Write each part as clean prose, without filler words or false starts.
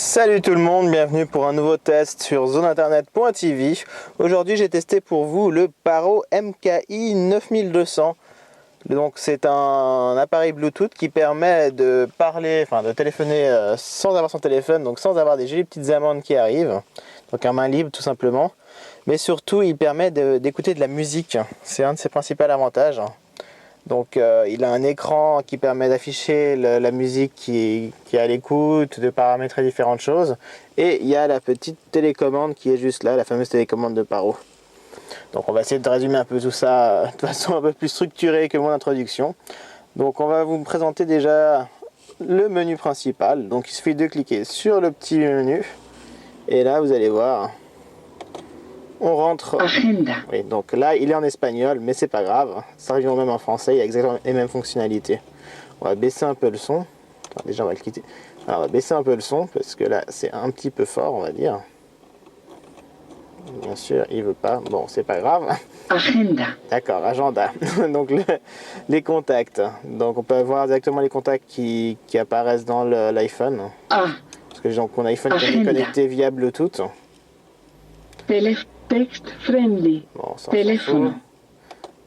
Salut tout le monde, bienvenue pour un nouveau test sur zoneinternet.tv. Aujourd'hui j'ai testé pour vous le Paro MKI 9200. Donc c'est un appareil Bluetooth qui permet de parler, de téléphoner sans avoir son téléphone, donc sans avoir des jolies petites amendes qui arrivent. Donc un main libre tout simplement. Mais surtout il permet d'écouter de la musique, c'est un de ses principaux avantages. Donc il a un écran qui permet d'afficher la musique qui est à l'écoute, de paramétrer différentes choses. Et il y a la petite télécommande qui est juste là, la fameuse télécommande de Paro. Donc on va essayer de résumer un peu tout ça de façon un peu plus structurée que mon introduction. Donc on va vous présenter déjà le menu principal. Donc il suffit de cliquer sur le petit menu. Et là vous allez voir, on rentre. Agenda. Oui, donc là il est en espagnol, mais c'est pas grave. Ça revient même en français, il y a exactement les mêmes fonctionnalités. On va baisser un peu le son. Enfin, déjà on va le quitter. Alors on va baisser un peu le son parce que là c'est un petit peu fort, on va dire. Bien sûr, il veut pas. Bon, c'est pas grave. Agenda. D'accord, agenda. Donc les contacts. Donc on peut voir directement les contacts qui apparaissent dans l'iPhone. A. Parce que donc mon iPhone est Agenda. connecté via Bluetooth. Text friendly. Bon, ça, on s'en Teléfono. fout.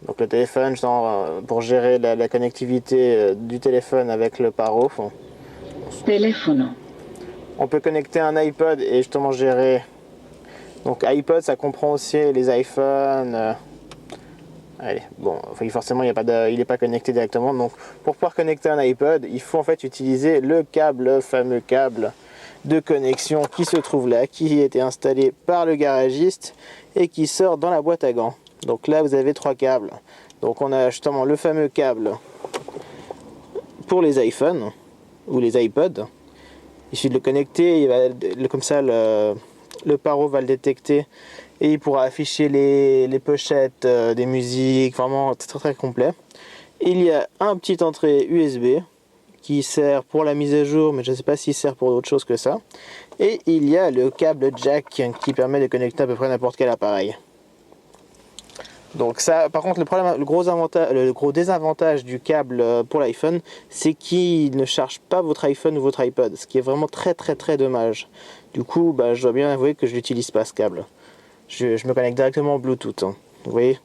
Donc le téléphone, pour gérer la connectivité du téléphone avec le Paro. Teléfono. On peut connecter un iPod et justement gérer. Donc iPod, ça comprend aussi les iPhones. Allez, bon, forcément il n'est pas connecté directement. Donc pour pouvoir connecter un iPod, il faut en fait utiliser le fameux câble de connexion qui se trouve là, qui a été installé par le garagiste et qui sort dans la boîte à gants. Donc là vous avez 3 câbles. Donc on a justement le fameux câble pour les iPhones ou les iPods. Il suffit de le connecter, comme ça le Paro va le détecter et il pourra afficher les pochettes des musiques, vraiment très très complet. Il y a un petit entrée USB qui sert pour la mise à jour, mais je ne sais pas s'il sert pour d'autres choses que ça. Et il y a le câble jack qui permet de connecter à peu près n'importe quel appareil. Donc ça, par contre, le gros désavantage du câble pour l'iPhone, c'est qu'il ne charge pas votre iPhone ou votre iPod, ce qui est vraiment très très très dommage. Du coup, je dois bien avouer que je n'utilise pas ce câble. Je me connecte directement au Bluetooth. Vous voyez ?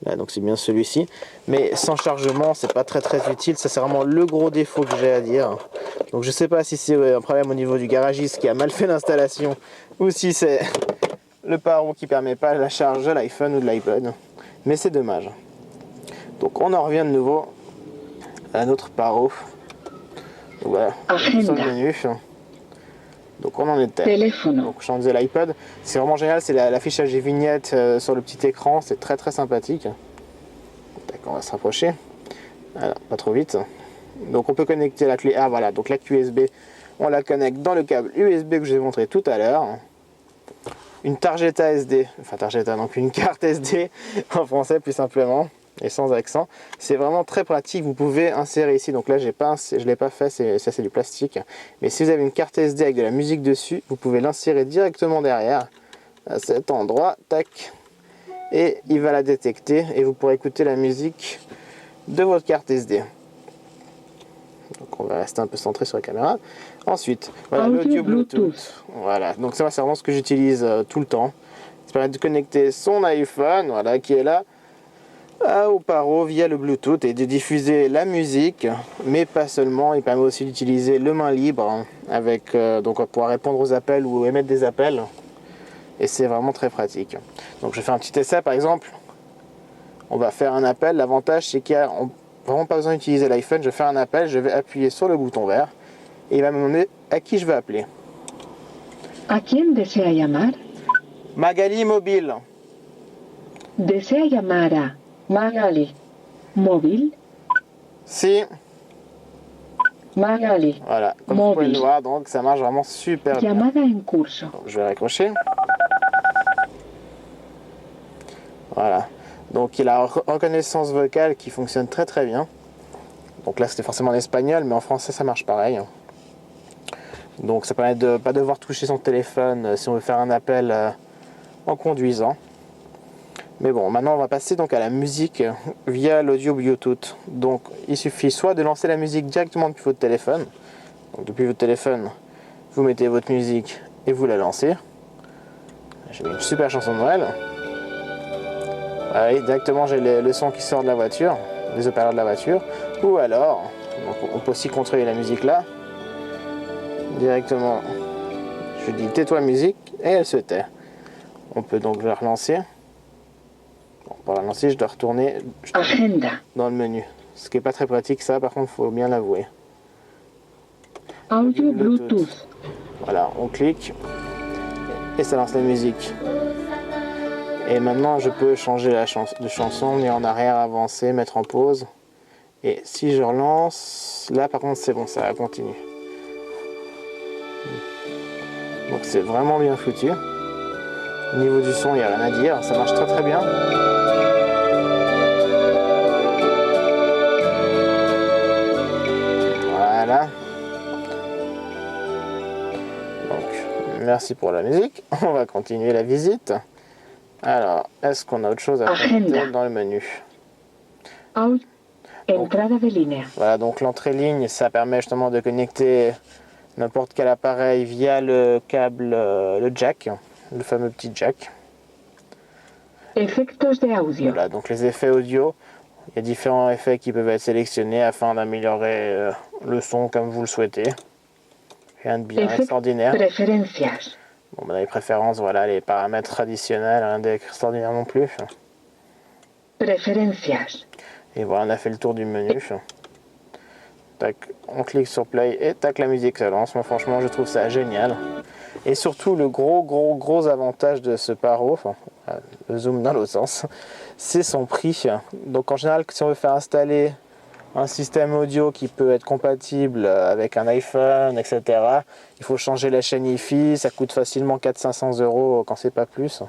Là, donc c'est bien celui-ci. Mais sans chargement, c'est pas très très utile. Ça, c'est vraiment le gros défaut que j'ai à dire. Donc je sais pas si c'est un problème au niveau du garagiste qui a mal fait l'installation ou si c'est le Paro qui permet pas la charge de l'iPhone ou de l'iPod. Mais c'est dommage. Donc on en revient de nouveau à notre Paro. Donc voilà, sur le menu. Donc on en était. Teléfono. Donc je disais l'iPod, c'est vraiment génial, c'est l'affichage des vignettes sur le petit écran, c'est très très sympathique. D'accord, on va se rapprocher. Alors, pas trop vite. Donc on peut connecter la clé. Ah voilà, donc la clé USB, on la connecte dans le câble USB que je vous ai montré tout à l'heure. Une tarjeta SD, donc une carte SD en français plus simplement et sans accent. C'est vraiment très pratique, vous pouvez insérer ici, donc là je ne l'ai pas fait, ça c'est du plastique. Mais si vous avez une carte SD avec de la musique dessus, vous pouvez l'insérer directement derrière, à cet endroit, tac, et il va la détecter et vous pourrez écouter la musique de votre carte SD. Donc on va rester un peu centré sur la caméra. Ensuite, voilà l'audio Bluetooth. Voilà, donc ça c'est vraiment ce que j'utilise tout le temps. Ça permet de connecter son iPhone, voilà, qui est là, au Paro via le Bluetooth et de diffuser la musique, mais pas seulement. Il permet aussi d'utiliser le main libre avec donc on va pouvoir répondre aux appels ou émettre des appels. Et c'est vraiment très pratique. Donc je fais un petit essai par exemple. On va faire un appel. L'avantage c'est qu'il y a vraiment pas besoin d'utiliser l'iPhone. Je vais faire un appel, je vais appuyer sur le bouton vert et il va me demander à qui je veux appeler. ¿A quién desea llamar? Magali Mobile. Desea llamar a Magali. Móvil. Si. Magali. Voilà, comme vous pouvez le voir, donc ça marche vraiment super bien. Llamada en curso. Donc, je vais raccrocher. Voilà. Donc il a une reconnaissance vocale qui fonctionne très très bien. Donc là c'était forcément en espagnol, mais en français ça marche pareil. Donc ça permet de ne pas devoir toucher son téléphone si on veut faire un appel en conduisant. Mais bon, maintenant on va passer donc à la musique via l'audio Bluetooth. Donc il suffit soit de lancer la musique directement depuis votre téléphone. Donc depuis votre téléphone, vous mettez votre musique et vous la lancez. J'ai mis une super chanson de Noël. Allez, directement j'ai le son qui sort de la voiture, des haut-parleurs de la voiture. Ou alors, donc on peut aussi contrôler la musique là. Directement, je dis tais-toi musique et elle se tait. On peut donc la relancer. Bon, pour la lancer, je dois retourner Agenda. dans le menu. Ce qui n'est pas très pratique, ça par contre, il faut bien l'avouer. Audio Bluetooth. Voilà, on clique et ça lance la musique. Et maintenant, je peux changer de chanson, venir en arrière, avancer, mettre en pause. Et si je relance, là par contre, c'est bon, ça continue. Donc c'est vraiment bien foutu. Au niveau du son, il n'y a rien à dire, ça marche très très bien. Voilà. Donc, merci pour la musique. On va continuer la visite. Alors, est-ce qu'on a autre chose à faire dans le menu? Entrada de línea. Voilà, donc l'entrée ligne, ça permet justement de connecter n'importe quel appareil via le câble, le jack, le fameux petit jack. Efectos de audio. Voilà, donc les effets audio, il y a différents effets qui peuvent être sélectionnés afin d'améliorer le son comme vous le souhaitez. Rien de bien extraordinaire. Preferencias. Bon, dans les préférences, voilà, les paramètres traditionnels, rien d'extraordinaire non plus. Preferencias. Et voilà, on a fait le tour du menu. Tac, on clique sur play et tac, la musique se lance. Moi franchement je trouve ça génial. Et surtout le gros avantage de ce Paro, enfin le zoom dans l'autre sens, c'est son prix. Donc en général si on veut faire installer un système audio qui peut être compatible avec un iPhone, etc., il faut changer la chaîne Hi-Fi, ça coûte facilement 400-500 € quand c'est pas plus,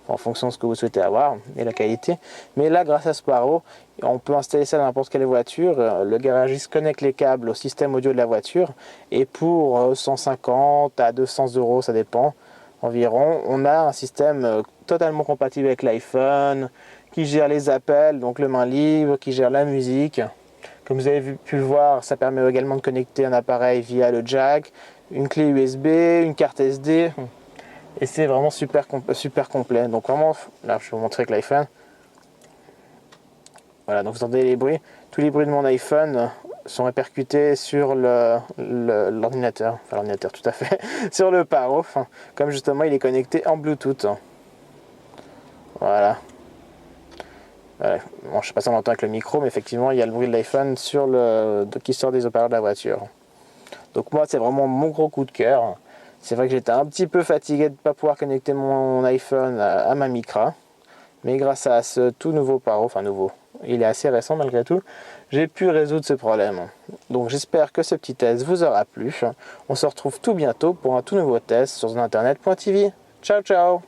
en fonction de ce que vous souhaitez avoir et la qualité. Mais là, grâce à Sparrow, on peut installer ça dans n'importe quelle voiture. Le garagiste connecte les câbles au système audio de la voiture et pour 150 à 200 €, ça dépend environ, on a un système totalement compatible avec l'iPhone, qui gère les appels, donc le main libre, qui gère la musique. Comme vous avez pu le voir, ça permet également de connecter un appareil via le jack, une clé USB, une carte SD. Et c'est vraiment super complet. Donc vraiment, là je vais vous montrer avec l'iPhone. Voilà, donc vous entendez les bruits. Tous les bruits de mon iPhone sont répercutés sur l'ordinateur. Enfin l'ordinateur tout à fait. Sur le Paro. Comme justement il est connecté en Bluetooth. Voilà. Bon, je ne sais pas si on l'entend avec le micro, mais effectivement il y a le bruit de l'iPhone qui sort des haut-parleurs de la voiture. Donc moi c'est vraiment mon gros coup de cœur. C'est vrai que j'étais un petit peu fatigué de ne pas pouvoir connecter mon iPhone à ma Micra. Mais grâce à ce tout nouveau Paro, enfin nouveau, il est assez récent malgré tout, j'ai pu résoudre ce problème. Donc j'espère que ce petit test vous aura plu. On se retrouve tout bientôt pour un tout nouveau test sur internet.tv. Ciao ciao.